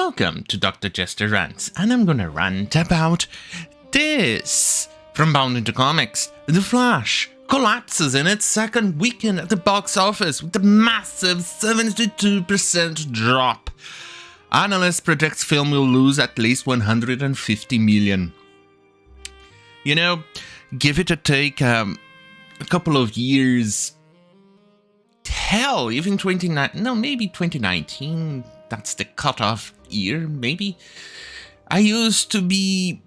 Welcome to Dr. Jester Rants, and I'm gonna rant about this. From Bound into Comics, The Flash collapses in its second weekend at the box office with a massive 72% drop. Analysts predict film will lose at least $150 million. You know, give it a take, a couple of years, hell, even maybe 2019, that's the cutoff year, maybe. I used to be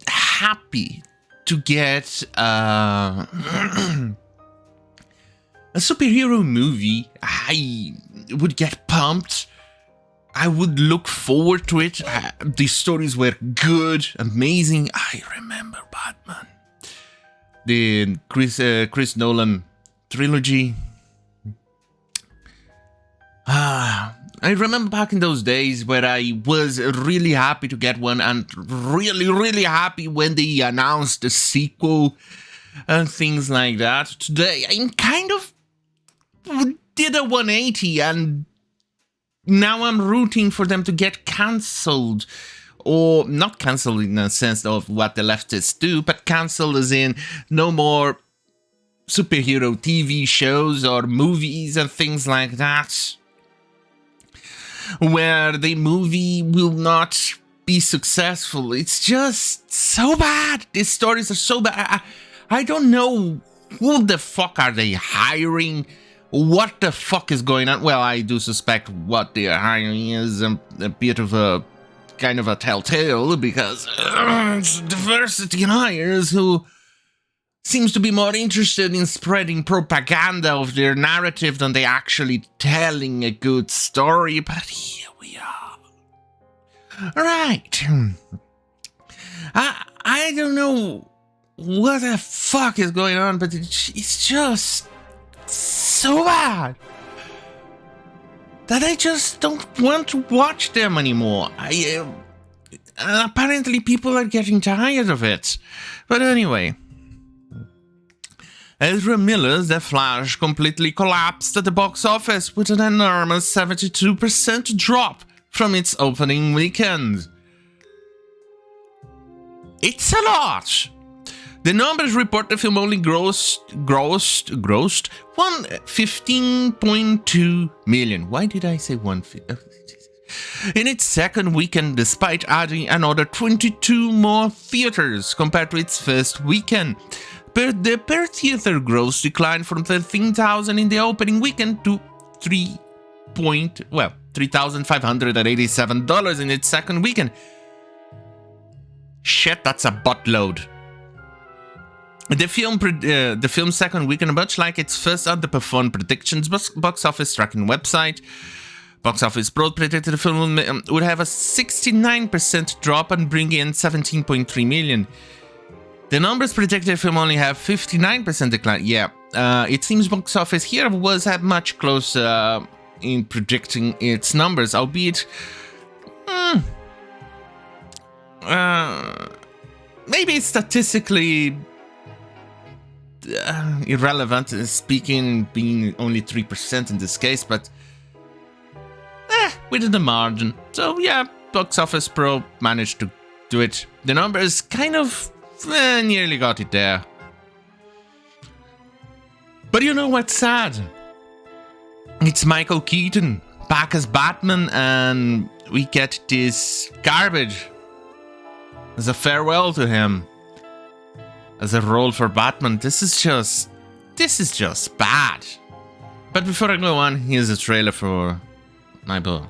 happy to get a superhero movie. I would get pumped. I would look forward to it. The stories were good, amazing. I remember Batman, the Chris Nolan trilogy. I remember back in those days where I was really happy to get one, and really happy when they announced the sequel and things like that. Today, I kind of did a 180, and now I'm rooting for them to get cancelled. Or not cancelled in the sense of what the leftists do, but cancelled as in no more superhero TV shows or movies and things like that, where the movie will not be successful. It's just so bad. These stories are so bad. I don't know who the fuck are they hiring. What the fuck is going on? Well, I do suspect what they are hiring is a bit of a kind of a telltale, because it's diversity hires who seems to be more interested in spreading propaganda of their narrative than they actually telling a good story. But here we are. Right. I don't know what the fuck is going on, but it's just so bad that I just don't want to watch them anymore. Apparently people are getting tired of it. But anyway, Ezra Miller's The Flash completely collapsed at the box office with an enormous 72% drop from its opening weekend. It's a lot. The numbers report the film only grossed $15.2 million. Why did I say 150? In its second weekend, despite adding another 22 more theaters compared to its first weekend. The per theater gross declined from $13,000 in the opening weekend to $3,587 in its second weekend. Shit, that's a buttload. The film's second weekend, much like its first, underperformed predictions. Box office tracking website Box Office Pro predicted the film would have a 69% drop and bring in $17.3 million. The numbers predicted the film only have 59% decline. Yeah, it seems Box Office here was much closer in predicting its numbers, albeit maybe statistically irrelevant, speaking, being only 3% in this case, but within the margin. So yeah, Box Office Pro managed to do it. The numbers kind of nearly got it there. But you know what's sad? It's Michael Keaton back as Batman, and we get this garbage as a farewell to him as a role for Batman. This is just bad. But before I go on, here's a trailer for my book.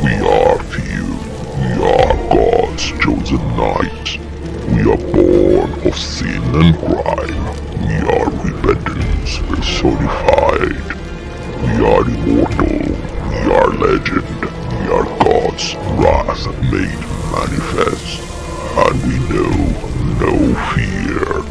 We are few. We are God's chosen the night. We are born of sin and crime. We are repentance personified. We are immortal. We are legend. We are God's wrath made manifest. And we know no fear.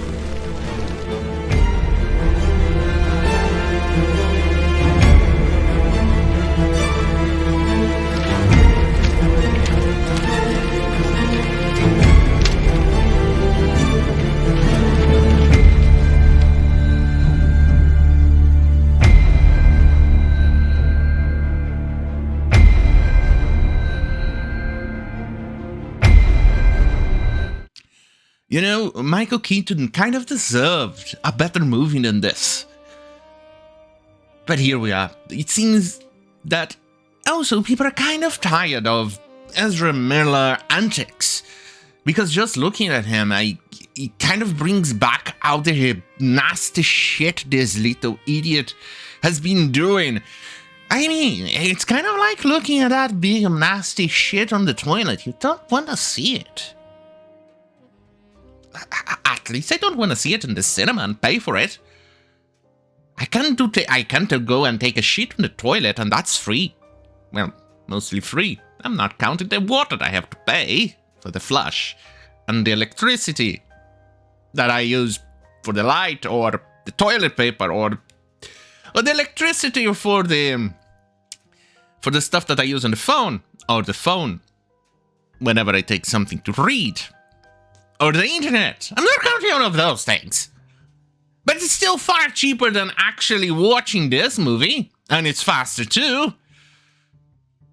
You know, Michael Keaton kind of deserved a better movie than this. But here we are. It seems that also people are kind of tired of Ezra Miller antics. Because just looking at him, it kind of brings back out the nasty shit this little idiot has been doing. I mean, it's kind of like looking at that big nasty shit on the toilet. You don't want to see it. At least I don't want to see it in the cinema and pay for it. I can't go and take a shit in the toilet, and that's free. Well, mostly free. I'm not counting the water I have to pay for the flush, and the electricity that I use for the light, or the toilet paper, or the electricity for the stuff that I use on the phone, or the phone whenever I take something to read. Or the internet. I'm not counting all of those things. But it's still far cheaper than actually watching this movie. And it's faster too.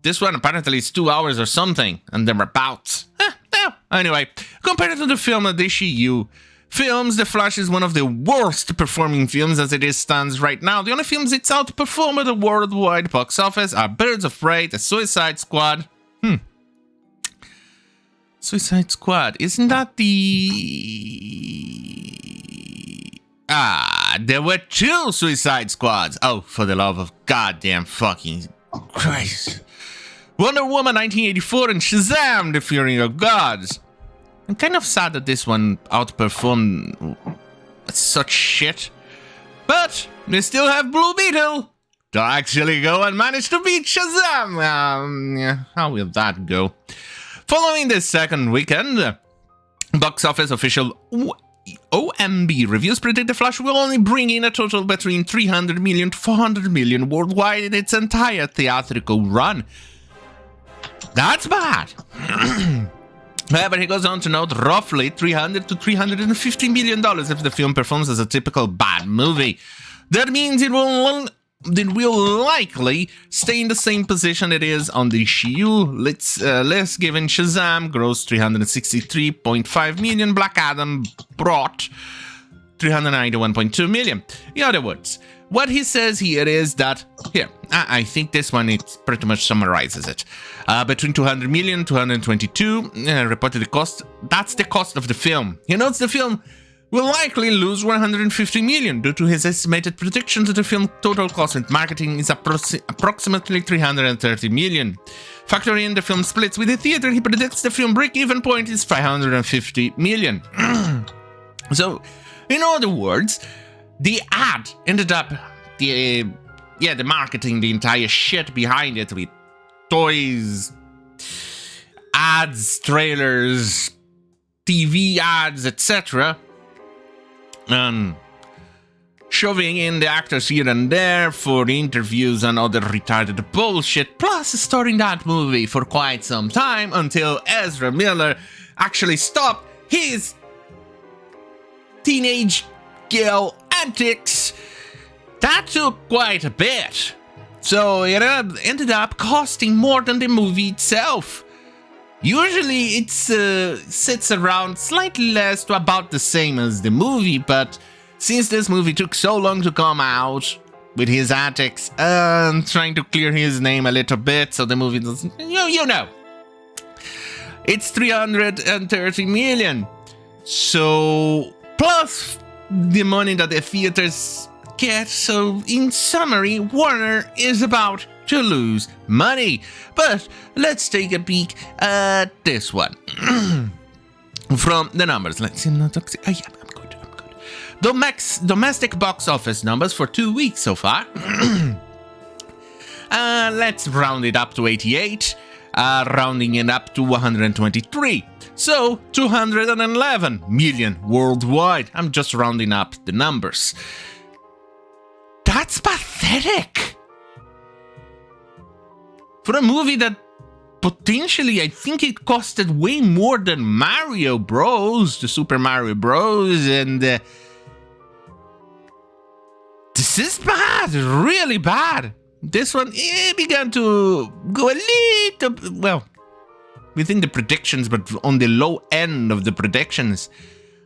This one apparently is 2 hours or something. And they're about. Anyway, compared to the film at DCU films, The Flash is one of the worst performing films as it stands right now. The only films it's outperformed at the worldwide box office are Birds of Prey, The Suicide Squad. Suicide Squad, isn't that the... there were 2 Suicide Squads. Oh, for the love of goddamn fucking Christ. Wonder Woman 1984 and Shazam, The Fury of Gods. I'm kind of sad that this one outperformed such shit. But they still have Blue Beetle to actually go and manage to beat Shazam. How will that go? Following the second weekend, box office official OMB reviews predict The Flash will only bring in a total between 300 million to 400 million worldwide in its entire theatrical run. That's bad. However, he goes on to note roughly 300 to 350 million dollars if the film performs as a typical bad movie. That means it will likely stay in the same position it is on the DCU list, given Shazam grossed 363.5 million, Black Adam brought 391.2 million. In other words, what he says here is that, I think this one, it pretty much summarizes it. Between 200 million, 222, reported the cost. That's the cost of the film. He notes the film will likely lose 150 million due to his estimated predictions that the film total cost and marketing is approximately 330 million. Factoring in the film splits with the theater, he predicts the film break-even point is 550 million. So, in other words, the ad ended up, the marketing, the entire shit behind it with toys, ads, trailers, TV ads, etc., shoving in the actors here and there for the interviews and other retarded bullshit, plus starring that movie for quite some time until Ezra Miller actually stopped his teenage girl antics. That took quite a bit. So it ended up costing more than the movie itself. Usually it sits around slightly less to about the same as the movie, but since this movie took so long to come out with his antics and trying to clear his name a little bit so the movie doesn't, you know, it's 330 million. So plus the money that the theaters get, so in summary, Warner is about to lose money. But let's take a peek at this one. from the numbers. Let's see. I'm good. Domestic box office numbers for 2 weeks so far. Let's round it up to 88. Rounding it up to 123. So, 211 million worldwide. I'm just rounding up the numbers. That's pathetic! For a movie that potentially, I think it costed way more than Mario Bros, the Super Mario Bros, and this is bad, really bad. This one began to go a little, well, within the predictions, but on the low end of the predictions.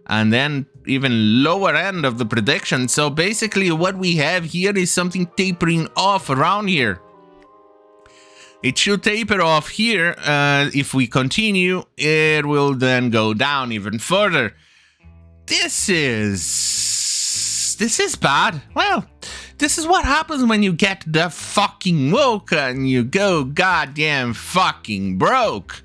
And then even lower end of the predictions. So basically what we have here is something tapering off around here. It should taper off here. If we continue, it will then go down even further. This is bad. Well, this is what happens when you get the fucking woke and you go goddamn fucking broke.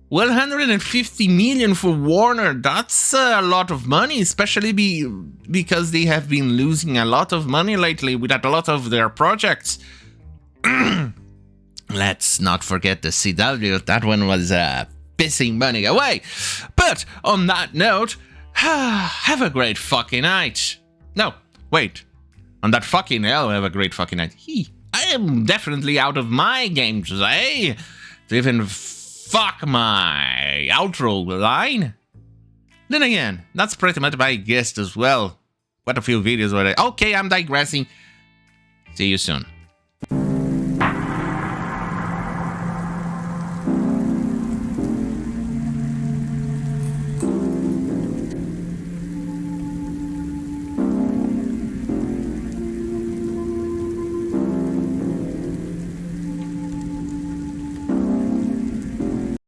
150 million for Warner, that's a lot of money, especially because they have been losing a lot of money lately with a lot of their projects. Let's not forget the CW, that one was pissing money away. But on that note, have a great fucking night. No, wait. On that fucking hell, have a great fucking night. I am definitely out of my game today. To even fuck my outro line. Then again, that's pretty much my guest as well. Quite a few videos already. Okay, I'm digressing. See you soon.